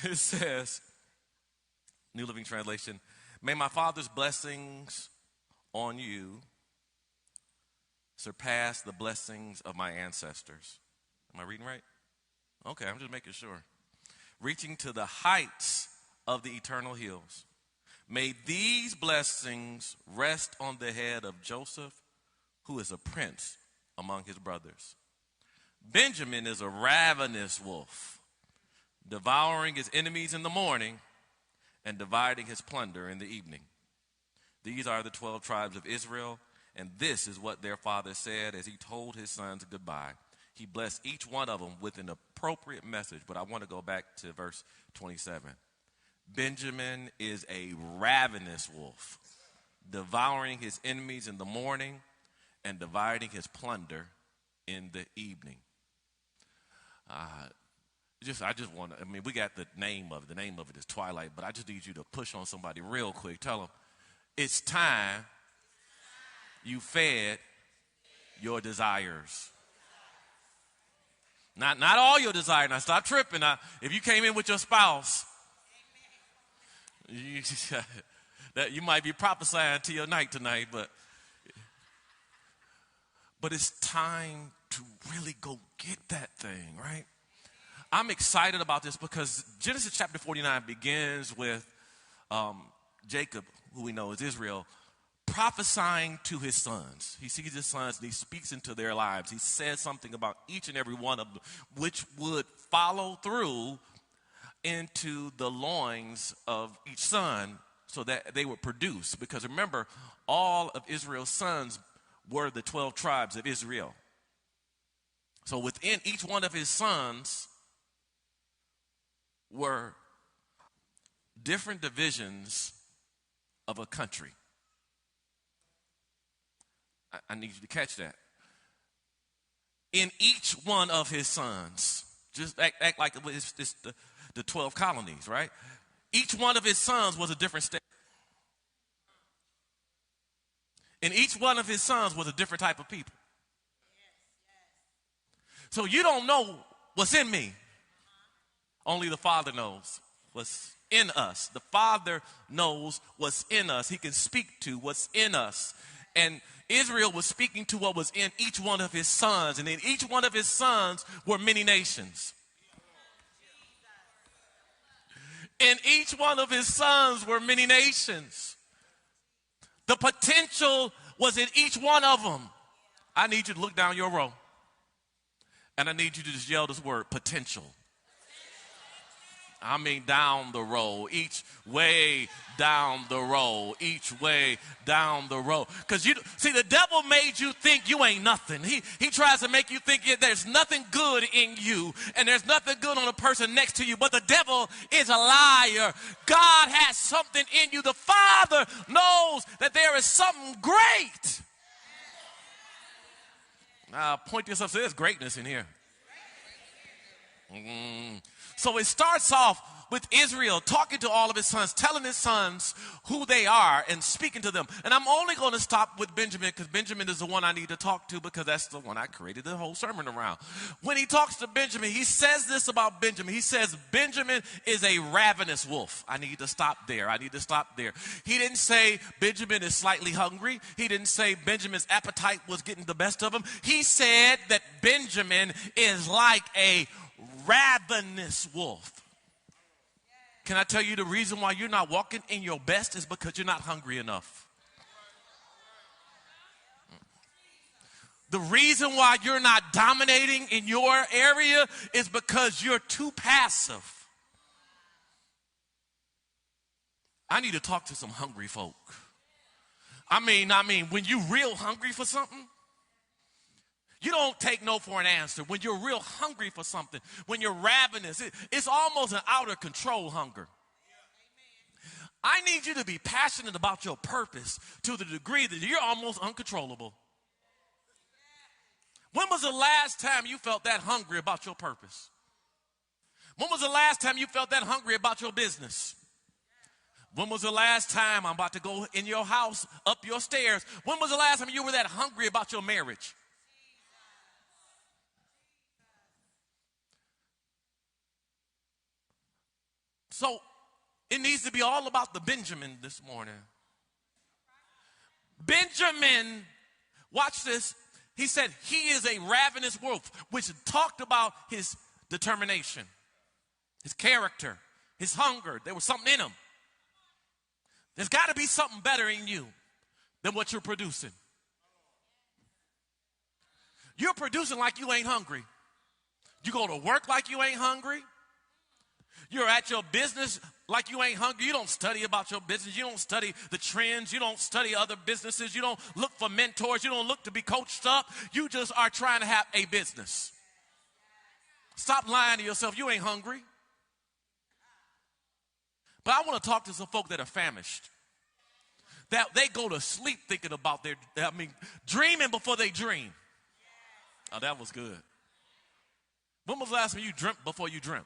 It says, New Living Translation, may my Father's blessings on you surpass the blessings of my ancestors. Am I reading right? Okay, I'm just making sure. Reaching to the heights of the eternal hills. May these blessings rest on the head of Joseph, who is a prince among his brothers. Benjamin is a ravenous wolf, devouring his enemies in the morning and dividing his plunder in the evening. These are the 12 tribes of Israel, and this is what their father said as he told his sons goodbye. He blessed each one of them with an appropriate message, but I want to go back to verse 27. Benjamin is a ravenous wolf, devouring his enemies in the morning and dividing his plunder in the evening. I just want to, we got the name of it. The name of it is Twilight, but I just need you to push on somebody real quick. Tell them, it's time you fed your desires. Not all your desires. Now stop tripping. Now, if you came in with your spouse, you might be prophesying to your night tonight, but it's time to really go get that thing, right? I'm excited about this because Genesis chapter 49 begins with Jacob, who we know is Israel, prophesying to his sons. He sees his sons and he speaks into their lives. He says something about each and every one of them, which would follow through into the loins of each son so that they would produce. Because remember, all of Israel's sons were the 12 tribes of Israel. So within each one of his sons were different divisions of a country. I need you to catch that. In each one of his sons, just act like it's the 12 colonies, right? Each one of his sons was a different state. And each one of his sons was a different type of people. So you don't know what's in me. Only the Father knows what's in us. The Father knows what's in us. He can speak to what's in us. And Israel was speaking to what was in each one of his sons. And in each one of his sons were many nations. In each one of his sons were many nations. The potential was in each one of them. I need you to look down your row. And I need you to just yell this word, potential. Down the row, each way down the row, each way down the row. Because the devil made you think you ain't nothing. He tries to make you think there's nothing good in you and there's nothing good on the person next to you. But the devil is a liar. God has something in you. The Father knows that there is something great. Now, point to yourself, so there's greatness in here. So it starts off with Israel talking to all of his sons, telling his sons who they are and speaking to them. And I'm only going to stop with Benjamin because Benjamin is the one I need to talk to because that's the one I created the whole sermon around. When he talks to Benjamin, he says this about Benjamin. He says, Benjamin is a ravenous wolf. I need to stop there. He didn't say Benjamin is slightly hungry. He didn't say Benjamin's appetite was getting the best of him. He said that Benjamin is like a ravenous wolf. Can I tell you the reason why you're not walking in your best is because you're not hungry enough. The reason why you're not dominating in your area is because you're too passive. I need to talk to some hungry folk. When you're real hungry for something, you don't take no for an answer. When you're real hungry for something, when you're ravenous, it's almost an out of control hunger. I need you to be passionate about your purpose to the degree that you're almost uncontrollable. When was the last time you felt that hungry about your purpose? When was the last time you felt that hungry about your business? When was the last time, I'm about to go in your house, up your stairs. When was the last time you were that hungry about your marriage? So it needs to be all about the Benjamin this morning. Benjamin, watch this. He said he is a ravenous wolf, which talked about his determination, his character, his hunger. There was something in him. There's got to be something better in you than what you're producing. You're producing like you ain't hungry. You go to work like you ain't hungry. You're at your business like you ain't hungry. You don't study about your business. You don't study the trends. You don't study other businesses. You don't look for mentors. You don't look to be coached up. You just are trying to have a business. Stop lying to yourself. You ain't hungry. But I want to talk to some folk that are famished. That they go to sleep thinking about dreaming before they dream. Oh, that was good. When was the last time you dreamt before you dreamt?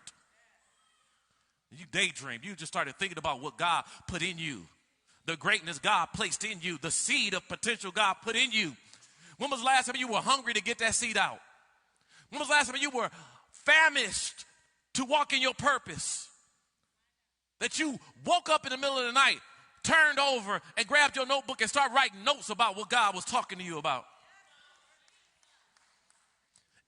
You daydreamed. You just started thinking about what God put in you. The greatness God placed in you. The seed of potential God put in you. When was the last time you were hungry to get that seed out? When was the last time you were famished to walk in your purpose? That you woke up in the middle of the night, turned over, and grabbed your notebook and started writing notes about what God was talking to you about.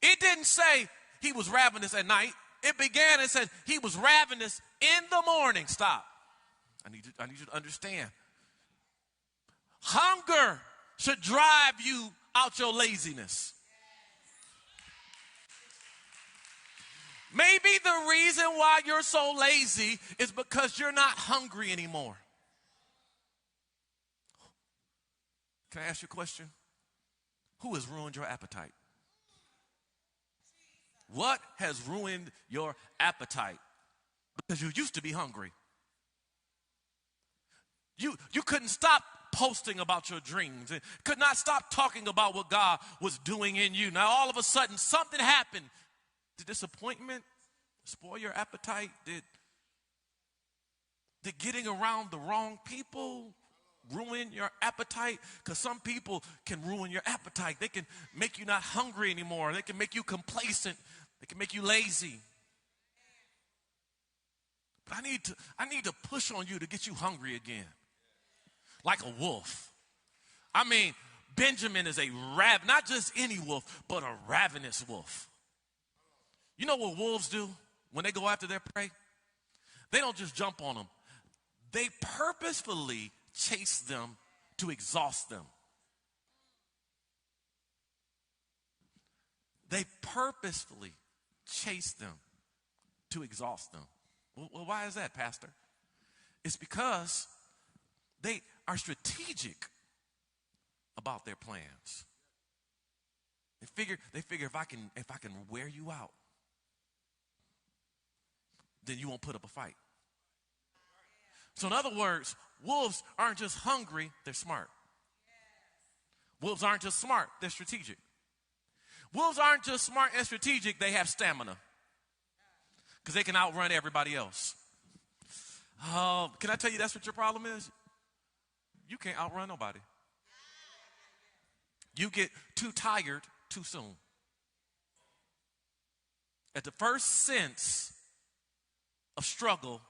It didn't say he was ravenous at night. It began and said he was ravenous in the morning. Stop. I need you to understand. Hunger should drive you out your laziness. Maybe the reason why you're so lazy is because you're not hungry anymore. Can I ask you a question? Who has ruined your appetite? What has ruined your appetite? Because you used to be hungry. You couldn't stop posting about your dreams and could not stop talking about what God was doing in you. Now all of a sudden something happened. Did disappointment spoil your appetite? Did getting around the wrong people ruin your appetite? Because some people can ruin your appetite. They can make you not hungry anymore. They can make you complacent. They can make you lazy. But I need to push on you to get you hungry again. Like a wolf. I mean, Benjamin is not just any wolf, but a ravenous wolf. You know what wolves do when they go after their prey? They don't just jump on them. They purposefully chase them to exhaust them. They purposefully chase them to exhaust them. Well, why is that, Pastor? It's because they are strategic about their plans. They figure if I can wear you out, then you won't put up a fight. So in other words, wolves aren't just hungry, they're smart. Wolves aren't just smart, they're strategic. Wolves aren't just smart and strategic, they have stamina. Because they can outrun everybody else. Can I tell you that's what your problem is? You can't outrun nobody. You get too tired too soon. At the first sense of struggle,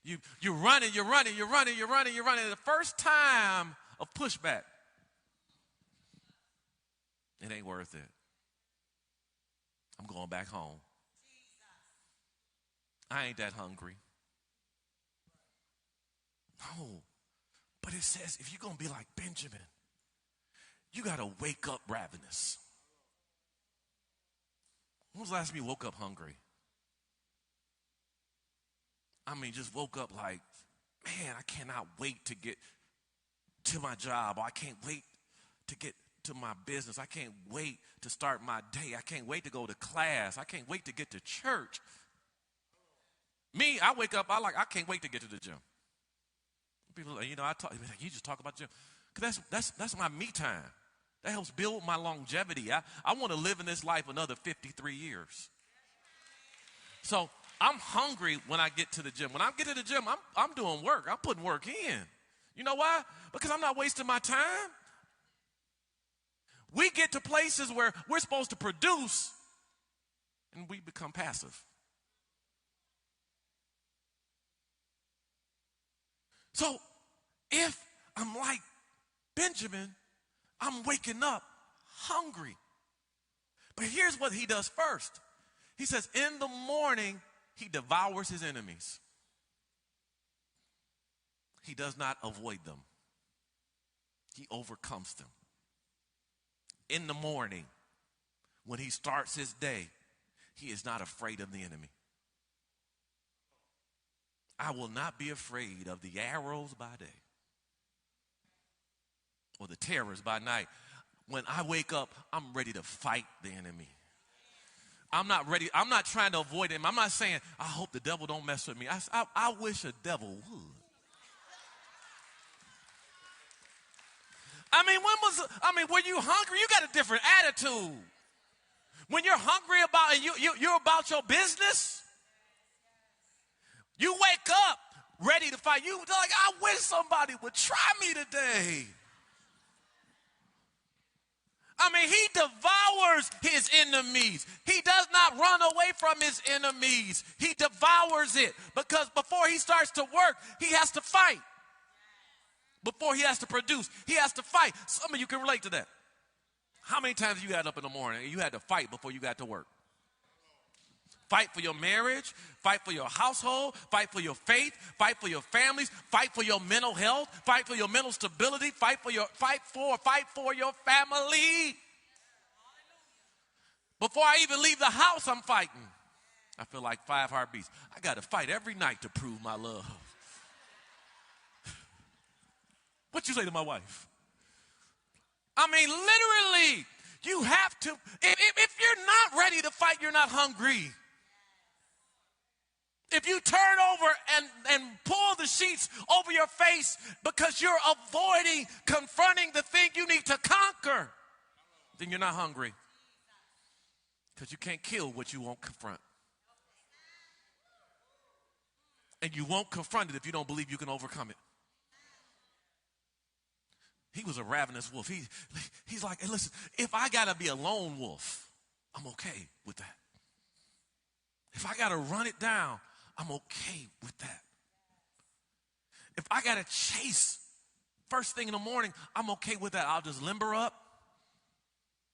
you're running. The first time of pushback, it ain't worth it. I'm going back home. I ain't that hungry. No, but it says if you're going to be like Benjamin, you got to wake up ravenous. When was the last time you woke up hungry? I mean, just woke up like, man, I cannot wait to get to my job. Or I can't wait to get to my business. I can't wait to start my day. I can't wait to go to class. I can't wait to get to church. Me, I wake up, I can't wait to get to the gym. People, you just talk about the gym. Because that's my me time. That helps build my longevity. I want to live in this life another 53 years. So I'm hungry when I get to the gym. When I get to the gym, I'm doing work. I'm putting work in. You know why? Because I'm not wasting my time. We get to places where we're supposed to produce, and we become passive. So if I'm like Benjamin, I'm waking up hungry. But here's what he does first. He says, in the morning, he devours his enemies. He does not avoid them. He overcomes them. In the morning, when he starts his day, he is not afraid of the enemy. I will not be afraid of the arrows by day or the terrors by night. When I wake up, I'm ready to fight the enemy. I'm not ready. I'm not trying to avoid him. I'm not saying, I hope the devil don't mess with me. I wish a devil would. When you hungry, you got a different attitude. When you're hungry about and you're about your business, you wake up ready to fight. You like, I wish somebody would try me today. He devours his enemies. He does not run away from his enemies. He devours it because before he starts to work, he has to fight. Before he has to produce, he has to fight. Some of you can relate to that. How many times you got up in the morning and you had to fight before you got to work? Fight for your marriage, fight for your household, fight for your faith, fight for your families, fight for your mental health, fight for your mental stability, fight for your family. Before I even leave the house, I'm fighting. I feel like 5 heartbeats. I got to fight every night to prove my love. What you say to my wife? Literally, you have to. If you're not ready to fight, you're not hungry. If you turn over and pull the sheets over your face because you're avoiding confronting the thing you need to conquer, then you're not hungry. Because you can't kill what you won't confront. And you won't confront it if you don't believe you can overcome it. He was a ravenous wolf. He's like, hey, listen, if I got to be a lone wolf, I'm okay with that. If I got to run it down, I'm okay with that. If I got to chase first thing in the morning, I'm okay with that. I'll just limber up,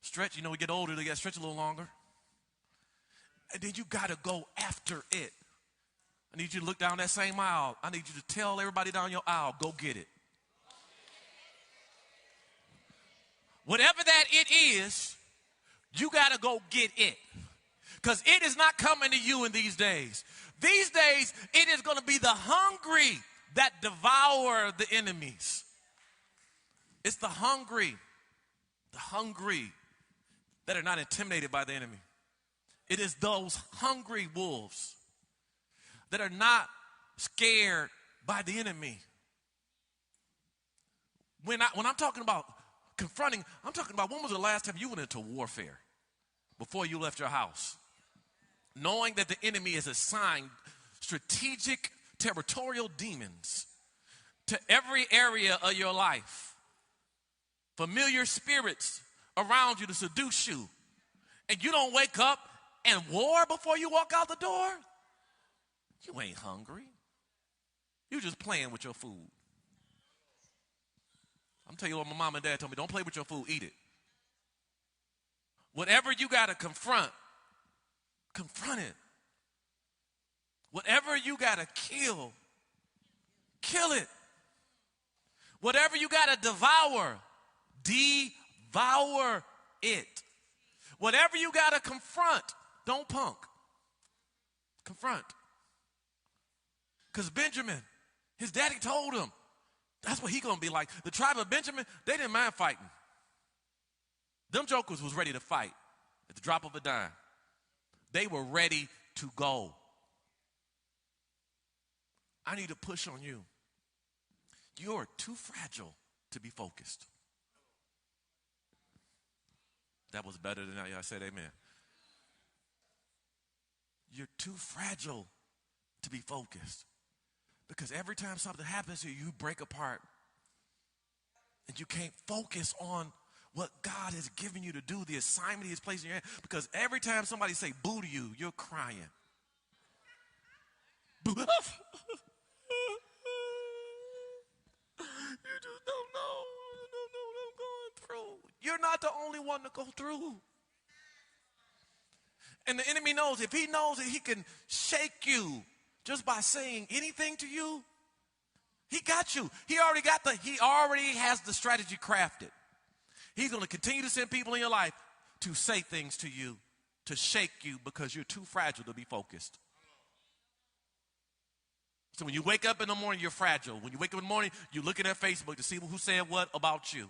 stretch. We get older, they got to stretch a little longer. And then you got to go after it. I need you to look down that same aisle. I need you to tell everybody down your aisle, go get it. Whatever that it is, you got to go get it. Because it is not coming to you in these days. These days, it is going to be the hungry that devour the enemies. It's the hungry that are not intimidated by the enemy. It is those hungry wolves that are not scared by the enemy. When I'm talking about confronting, I'm talking about when was the last time you went into warfare before you left your house? Knowing that the enemy is assigned strategic territorial demons to every area of your life. Familiar spirits around you to seduce you. And you don't wake up and war before you walk out the door? You ain't hungry. You just playing with your food. I'm telling you what my mom and dad told me, don't play with your food, eat it. Whatever you got to confront it. Whatever you got to kill it. Whatever you got to devour it. Whatever you got to confront, don't punk. Confront. Because Benjamin, his daddy told him, that's what he going to be like. The tribe of Benjamin, they didn't mind fighting. Them jokers was ready to fight at the drop of a dime. They were ready to go. I need to push on you. You're too fragile to be focused. That was better than I said amen. You're too fragile to be focused. Because every time something happens to you, you break apart. And you can't focus on what God has given you to do, the assignment he has placed in your hand. Because every time somebody say boo to you, you're crying. Boo. You just don't know. You don't know what I'm going through. You're not the only one to go through. And the enemy knows, if he knows that he can shake you just by saying anything to you, he got you. He already has the strategy crafted. He's going to continue to send people in your life to say things to you, to shake you, because you're too fragile to be focused. So when you wake up in the morning, you're fragile. When you wake up in the morning, you're looking at Facebook to see who said what about you.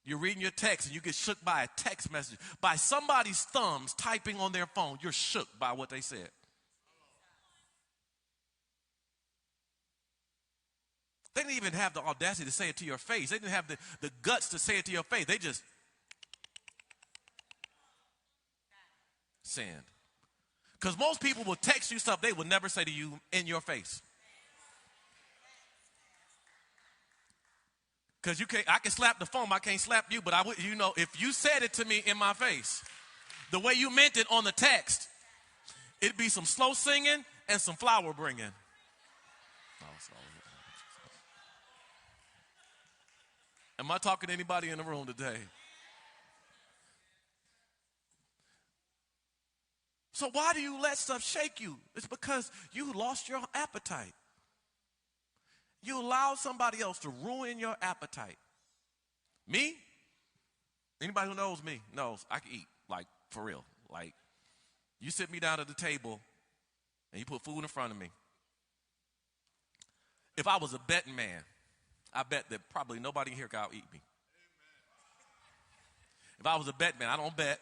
You're reading your text and you get shook by a text message, by somebody's thumbs typing on their phone. You're shook by what they said. They didn't even have the audacity to say it to your face. They didn't have the guts to say it to your face. They just send. Because most people will text you stuff they will never say to you in your face. Because I can slap the phone, I can't slap you, but I would, if you said it to me in my face, the way you meant it on the text, it'd be some slow singing and some flower bringing. Am I talking to anybody in the room today? So why do you let stuff shake you? It's because you lost your appetite. You allow somebody else to ruin your appetite. Me? Anybody who knows me knows I can eat, like, for real. Like, you sit me down at the table and you put food in front of me. If I was a betting man, I bet that probably nobody here could out-eat me. If I was a bet man, I don't bet.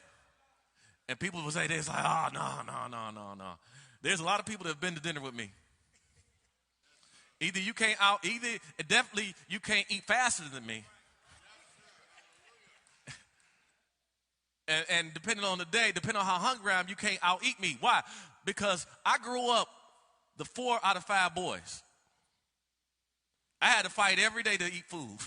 And people would say this, like, oh, no. There's a lot of people that have been to dinner with me. Either definitely you can't eat faster than me. And depending on the day, depending on how hungry I am, you can't out-eat me. Why? Because I grew up the 4 out of 5 boys. I had to fight every day to eat food.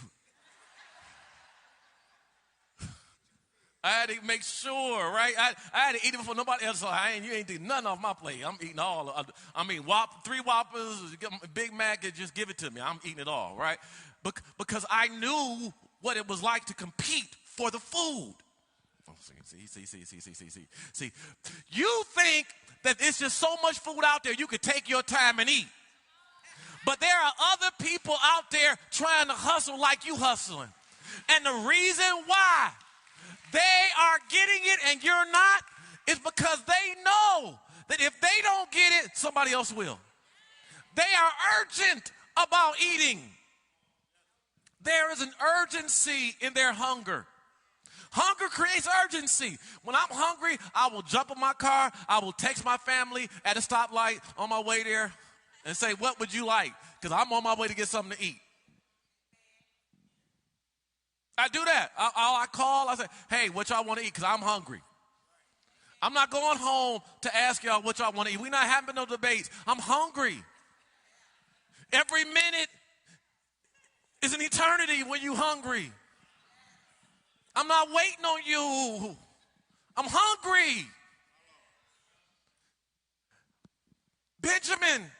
I had to make sure, right? I had to eat it before nobody else. So you ain't taking nothing off my plate. I'm eating all. 3 Whoppers, Big Mac, and just give it to me. I'm eating it all, right? Because I knew what it was like to compete for the food. See. You think that it's just so much food out there you could take your time and eat. But there are other people out there trying to hustle like you hustling. And the reason why they are getting it and you're not is because they know that if they don't get it, somebody else will. They are urgent about eating. There is an urgency in their hunger. Hunger creates urgency. When I'm hungry, I will jump in my car. I will text my family at a stoplight on my way there and say, what would you like? Because I'm on my way to get something to eat. I do that. I call. I say, hey, what y'all want to eat? Because I'm hungry. I'm not going home to ask y'all what y'all want to eat. We're not having no debates. I'm hungry. Every minute is an eternity when you're hungry. I'm not waiting on you. I'm hungry. Benjamin,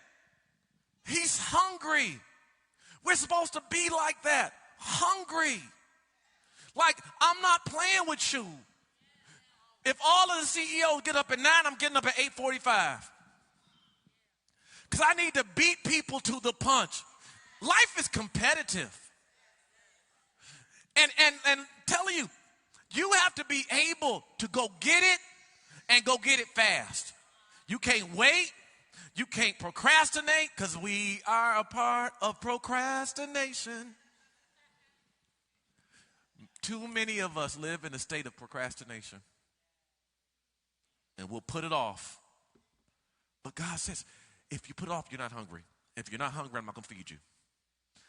he's hungry. We're supposed to be like that, hungry. Like, I'm not playing with you. If all of the CEOs get up at 9, I'm getting up at 8:45. Because I need to beat people to the punch. Life is competitive. And telling you, you have to be able to go get it and go get it fast. You can't wait. You can't procrastinate because we are a part of procrastination. Too many of us live in a state of procrastination. And we'll put it off. But God says, if you put it off, you're not hungry. If you're not hungry, I'm not going to feed you.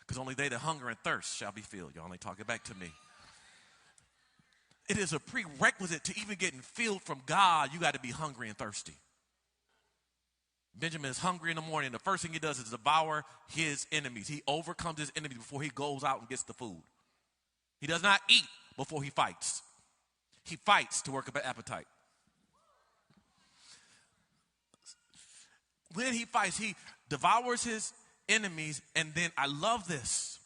Because only they that hunger and thirst shall be filled. Y'all ain't talking back to me. It is a prerequisite to even getting filled from God. You got to be hungry and thirsty. Benjamin is hungry in the morning. The first thing he does is devour his enemies. He overcomes his enemies before he goes out and gets the food. He does not eat before he fights. He fights to work up an appetite. When he fights, he devours his enemies, and then I love this.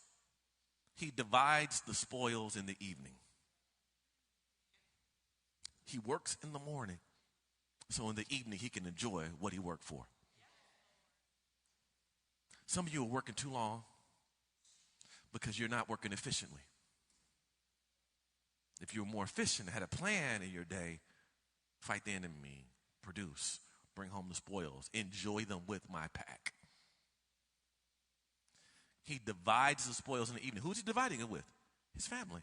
He divides the spoils in the evening. He works in the morning, so in the evening he can enjoy what he worked for. Some of you are working too long because you're not working efficiently. If you were more efficient, had a plan in your day, fight the enemy, produce, bring home the spoils, enjoy them with my pack. He divides the spoils in the evening. Who's he dividing it with? His family.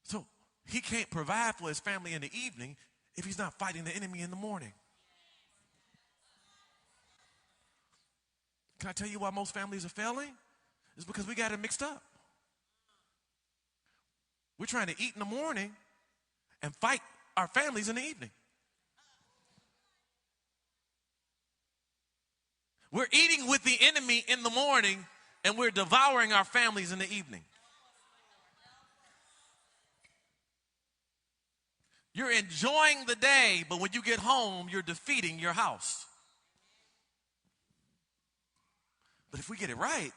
So he can't provide for his family in the evening if he's not fighting the enemy in the morning. Can I tell you why most families are failing? It's because we got it mixed up. We're trying to eat in the morning and fight our families in the evening. We're eating with the enemy in the morning and we're devouring our families in the evening. You're enjoying the day, but when you get home, you're defeating your house. But if we get it right,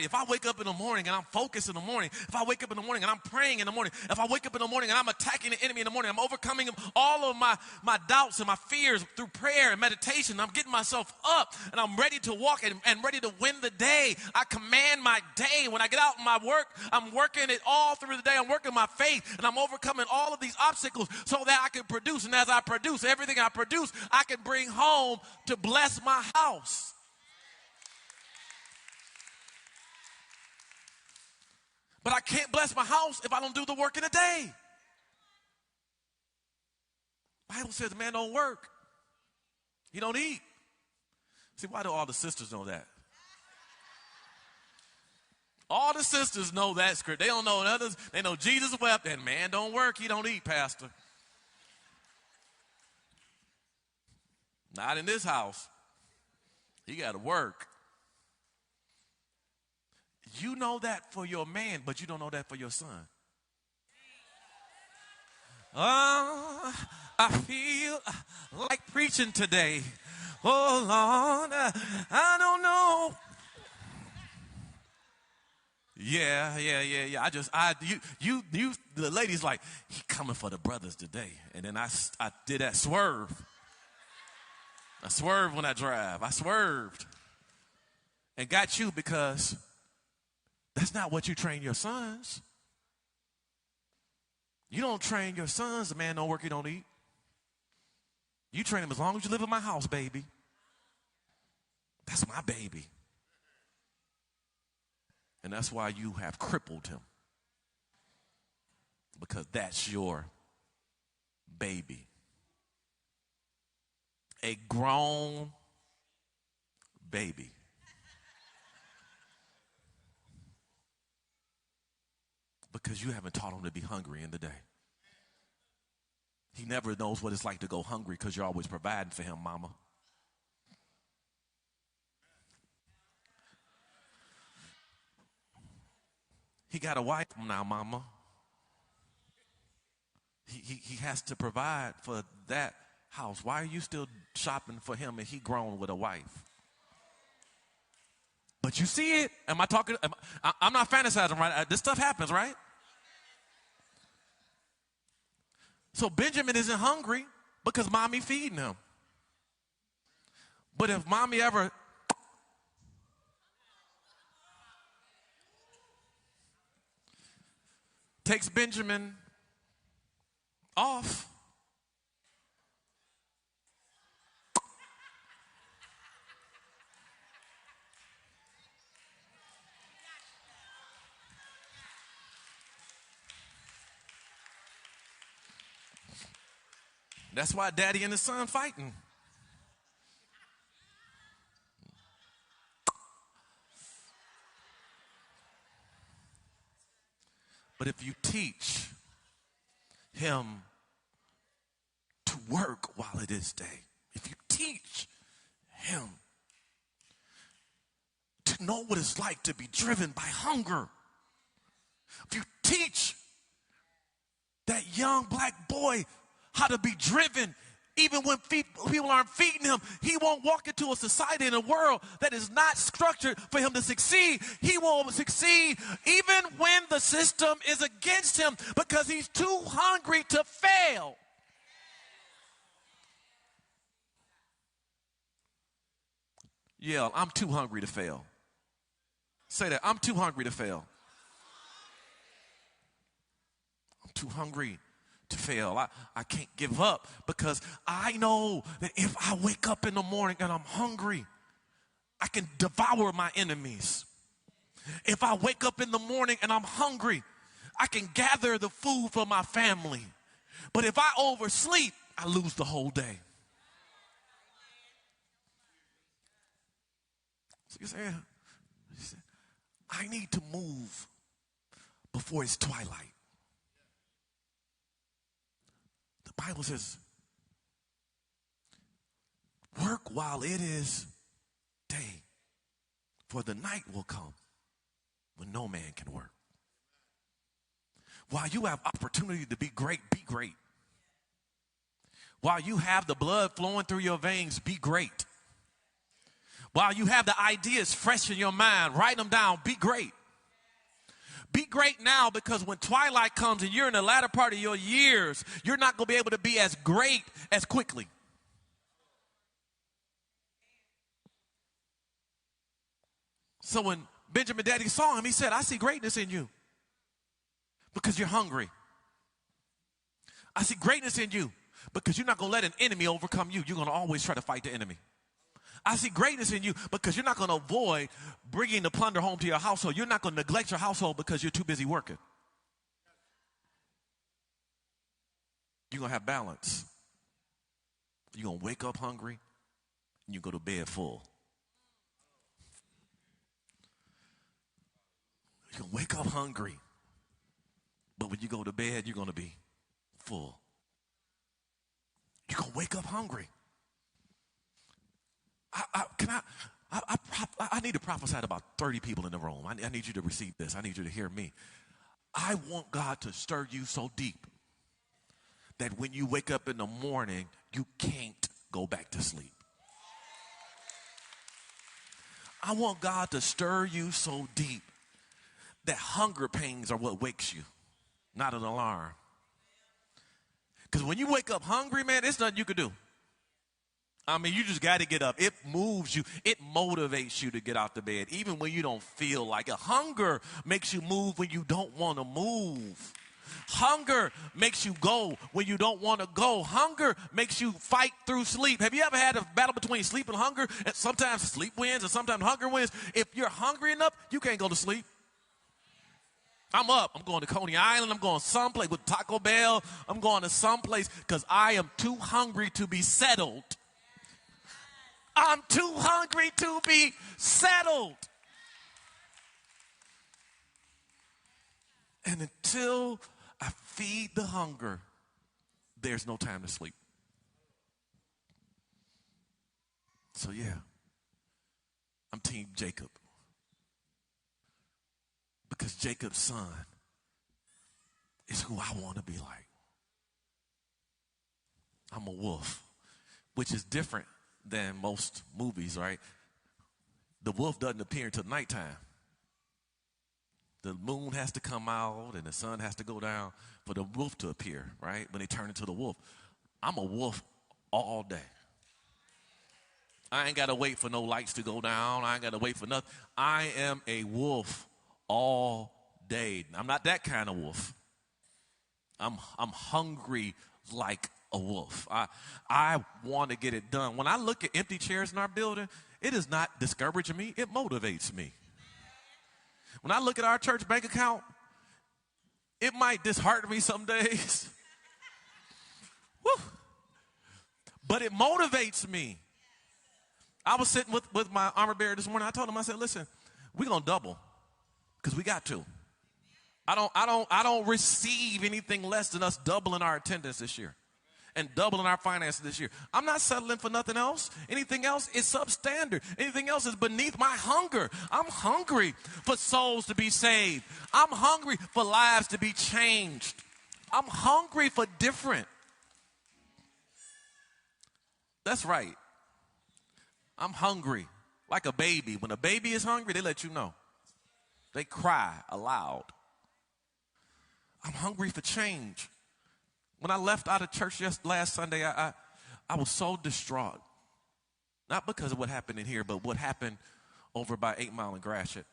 if I wake up in the morning and I'm focused in the morning, if I wake up in the morning and I'm praying in the morning, if I wake up in the morning and I'm attacking the enemy in the morning, I'm overcoming all of my doubts and my fears through prayer and meditation, I'm getting myself up and I'm ready to walk and ready to win the day. I command my day. When I get out in my work, I'm working it all through the day. I'm working my faith and I'm overcoming all of these obstacles so that I can produce. And as I produce, everything I produce, I can bring home to bless my house. But I can't bless my house if I don't do the work in a day. The Bible says man don't work. He don't eat. See, why do all the sisters know that? All the sisters know that script. They don't know others. They know Jesus wept and man don't work. He don't eat, Pastor. Not in this house. He got to work. You know that for your man, but you don't know that for your son. Oh, I feel like preaching today. Oh, Lord, I don't know. Yeah. You, the lady's like, he coming for the brothers today. And then I did that swerve. I swerved when I drive. I swerved and got you because that's not what you train your sons. You don't train your sons, the man don't work, he don't eat. You train him as long as you live in my house, baby. That's my baby. And that's why you have crippled him. Because that's your baby. A grown baby. Because you haven't taught him to be hungry in the day. He never knows what it's like to go hungry because you're always providing for him, mama. He got a wife now, mama. He has to provide for that house. Why are you still shopping for him and he grown with a wife? But you see it. Am I talking? I'm not fantasizing, right? This stuff happens, right? So Benjamin isn't hungry because mommy feeding him. But if mommy ever takes Benjamin off, that's why daddy and his son fighting. But if you teach him to work while it is day, if you teach him to know what it's like to be driven by hunger, if you teach that young black boy how to be driven even when people aren't feeding him, he won't walk into a society in a world that is not structured for him to succeed. He will succeed even when the system is against him because he's too hungry to fail. Yell, I'm too hungry to fail. Say that, I'm too hungry to fail. I'm too hungry to fail. I can't give up because I know that if I wake up in the morning and I'm hungry, I can devour my enemies. If I wake up in the morning and I'm hungry, I can gather the food for my family. But if I oversleep, I lose the whole day. So you say, I need to move before it's twilight. The Bible says, work while it is day, for the night will come when no man can work. While you have opportunity to be great, be great. While you have the blood flowing through your veins, be great. While you have the ideas fresh in your mind, write them down, be great. Be great now, because when twilight comes and you're in the latter part of your years, you're not going to be able to be as great as quickly. So when Benjamin Daddy saw him, he said, I see greatness in you because you're hungry. I see greatness in you because you're not going to let an enemy overcome you. You're going to always try to fight the enemy. I see greatness in you because you're not going to avoid bringing the plunder home to your household. You're not going to neglect your household because you're too busy working. You're going to have balance. You're going to wake up hungry and you go to bed full. You're going to wake up hungry, but when you go to bed, you're going to be full. You're going to wake up hungry. I need to prophesy to about 30 people in the room. I need you to receive this. I need you to hear me. I want God to stir you so deep that when you wake up in the morning, you can't go back to sleep. I want God to stir you so deep that hunger pains are what wakes you, not an alarm. Because when you wake up hungry, man, there's nothing you can do. I mean, you just got to get up. It moves you. It motivates you to get out the bed, even when you don't feel like it. Hunger makes you move when you don't want to move. Hunger makes you go when you don't want to go. Hunger makes you fight through sleep. Have you ever had a battle between sleep and hunger? And sometimes sleep wins and sometimes hunger wins. If you're hungry enough, you can't go to sleep. I'm up. I'm going to Coney Island. I'm going someplace with Taco Bell. I'm going to someplace because I am too hungry to be settled. I'm too hungry to be settled. And until I feed the hunger, there's no time to sleep. So yeah, I'm Team Jacob. Because Jacob's son is who I want to be like. I'm a wolf, which is different than most movies, right? The wolf doesn't appear until nighttime. The moon has to come out and the sun has to go down for the wolf to appear, right? When they turn into the wolf. I'm a wolf all day. I ain't got to wait for no lights to go down. I ain't got to wait for nothing. I am a wolf all day. I'm not that kind of wolf. I'm hungry like a wolf. I want to get it done. When I look at empty chairs in our building, it is not discouraging me. It motivates me. When I look at our church bank account, it might dishearten me some days. Woo. But it motivates me. I was sitting with my armor bearer this morning. I told him, I said, listen, we're going to double because we got to. I don't receive anything less than us doubling our attendance this year and doubling our finances this year. I'm not settling for nothing else. Anything else is substandard. Anything else is beneath my hunger. I'm hungry for souls to be saved. I'm hungry for lives to be changed. I'm hungry for different. That's right. I'm hungry like a baby. When a baby is hungry, they let you know. They cry aloud. I'm hungry for change. When I left out of church last Sunday, I was so distraught. Not because of what happened in here, but what happened over by 8 Mile and Gratiot.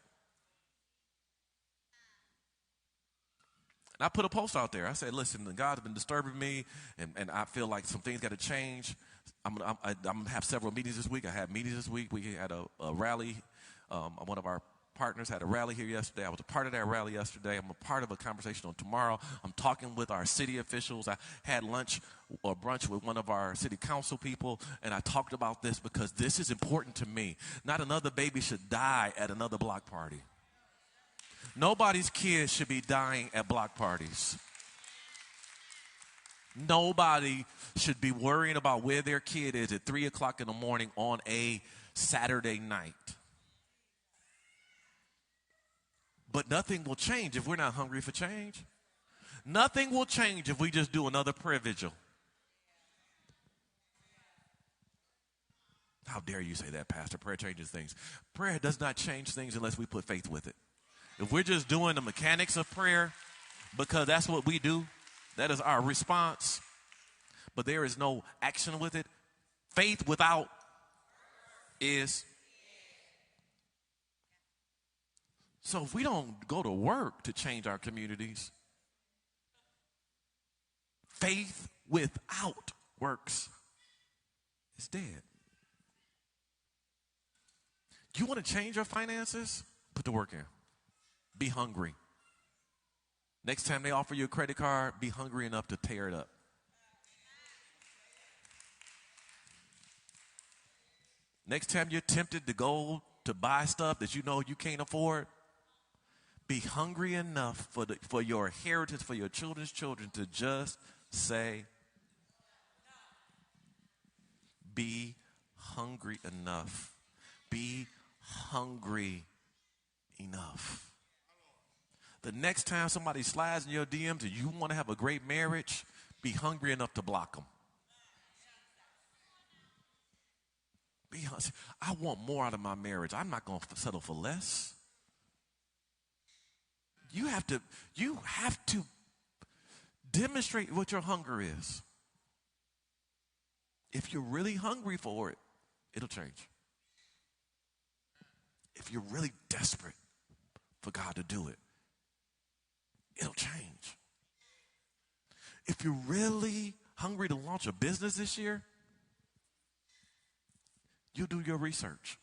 And I put a post out there. I said, listen, God's been disturbing me, and I feel like some things got to change. I'm going to have several meetings this week. I had meetings this week. We had a rally. One of our partners had a rally here yesterday. I was a part of that rally yesterday. I'm a part of a conversation on tomorrow. I'm talking with our city officials. I had lunch or brunch with one of our city council people, and I talked about this because this is important to me. Not another baby should die at another block party. Nobody's kids should be dying at block parties. Nobody should be worrying about where their kid is at 3 o'clock in the morning on a Saturday night. But nothing will change if we're not hungry for change. Nothing will change if we just do another prayer vigil. How dare you say that, Pastor? Prayer changes things. Prayer does not change things unless we put faith with it. If we're just doing the mechanics of prayer because that's what we do, that is our response, but there is no action with it, faith without is. So if we don't go to work to change our communities, faith without works is dead. You want to change your finances? Put the work in. Be hungry. Next time they offer you a credit card, be hungry enough to tear it up. Next time you're tempted to go to buy stuff that you know you can't afford, be hungry enough for your inheritance, for your children's children to just say, be hungry enough. Be hungry enough. The next time somebody slides in your DMs and you want to have a great marriage, be hungry enough to block them. I want more out of my marriage. I'm not going to settle for less. You have to demonstrate what your hunger is. If you're really hungry for it, it'll change. If you're really desperate for God to do it, it'll change. If you're really hungry to launch a business this year, you do your research.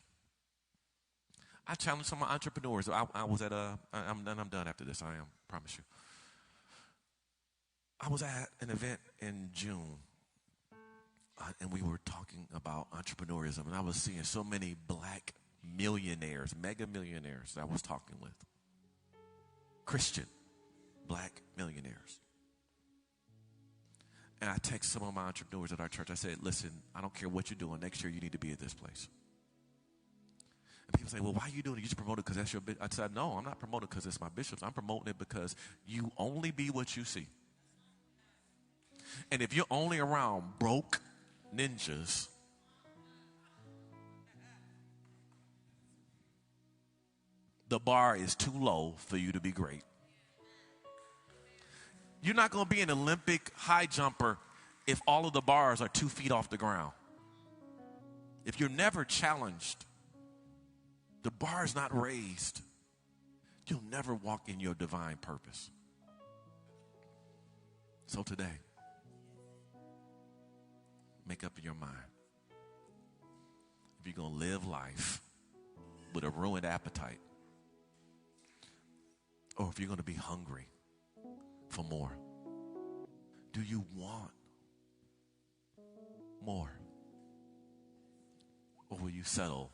I challenge some entrepreneurs. I was at I'm done after this. I am, promise you. I was at an event in June, and we were talking about entrepreneurism, and I was seeing so many black millionaires, mega millionaires that I was talking with. Christian black millionaires. And I text some of my entrepreneurs at our church. I said, listen, I don't care what you're doing. Next year you need to be at this place. And people say, well, why are you doing it? You just promote it because that's your bishop. I said, no, I'm not promoting it because it's my bishop's. I'm promoting it because you only be what you see. And if you're only around broke ninjas, the bar is too low for you to be great. You're not going to be an Olympic high jumper if all of the bars are 2 feet off the ground. If you're never challenged, the bar is not raised, you'll never walk in your divine purpose. So today, make up in your mind. If you're going to live life with a ruined appetite, or if you're going to be hungry for more, do you want more? Or will you settle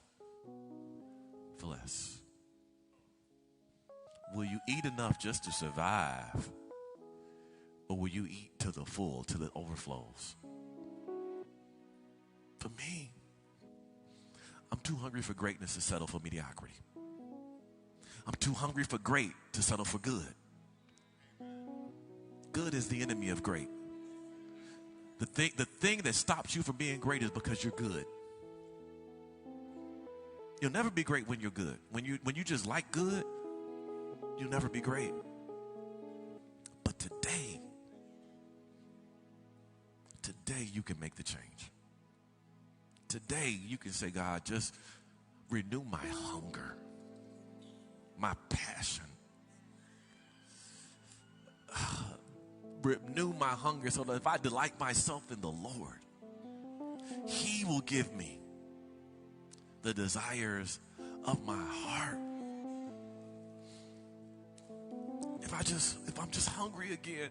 for less? Will you eat enough just to survive? Or will you eat to the full, till it overflows? For me, I'm too hungry for greatness to settle for mediocrity. I'm too hungry for great to settle for good. Good is the enemy of great. The thing that stops you from being great is because you're good. You'll never be great when you're good. When you just like good, you'll never be great. But today you can make the change. Today you can say, God, just renew my hunger, my passion. Renew my hunger so that if I delight myself in the Lord, He will give me the desires of my heart. If I'm just hungry again,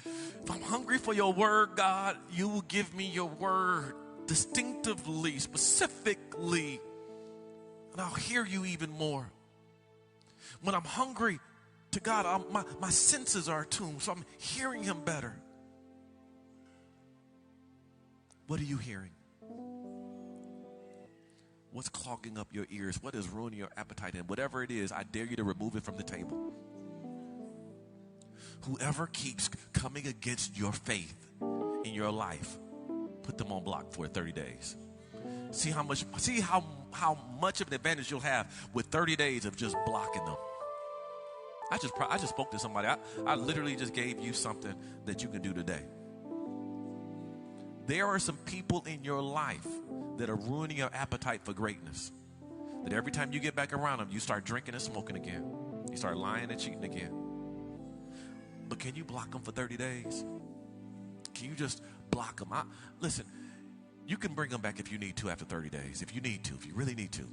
if I'm hungry for your word, God, you will give me your word distinctively, specifically, and I'll hear you even more. When I'm hungry to God, my senses are attuned, so I'm hearing Him better. What are you hearing? What's clogging up your ears? What is ruining your appetite? And whatever it is, I dare you to remove it from the table. Whoever keeps coming against your faith in your life, put them on block for 30 days. See how much of an advantage you'll have with 30 days of just blocking them. I just spoke to somebody. I literally just gave you something that you can do today. There are some people in your life that are ruining your appetite for greatness. That every time you get back around them, you start drinking and smoking again. You start lying and cheating again. But can you block them for 30 days? Can you just block them? Listen, you can bring them back if you need to after 30 days. If you need to, if you really need to.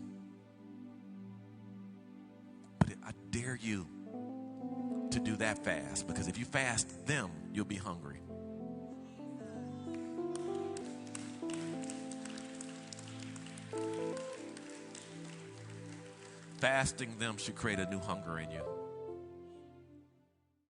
But I dare you to do that fast, because if you fast them, you'll be hungry. Fasting them should create a new hunger in you.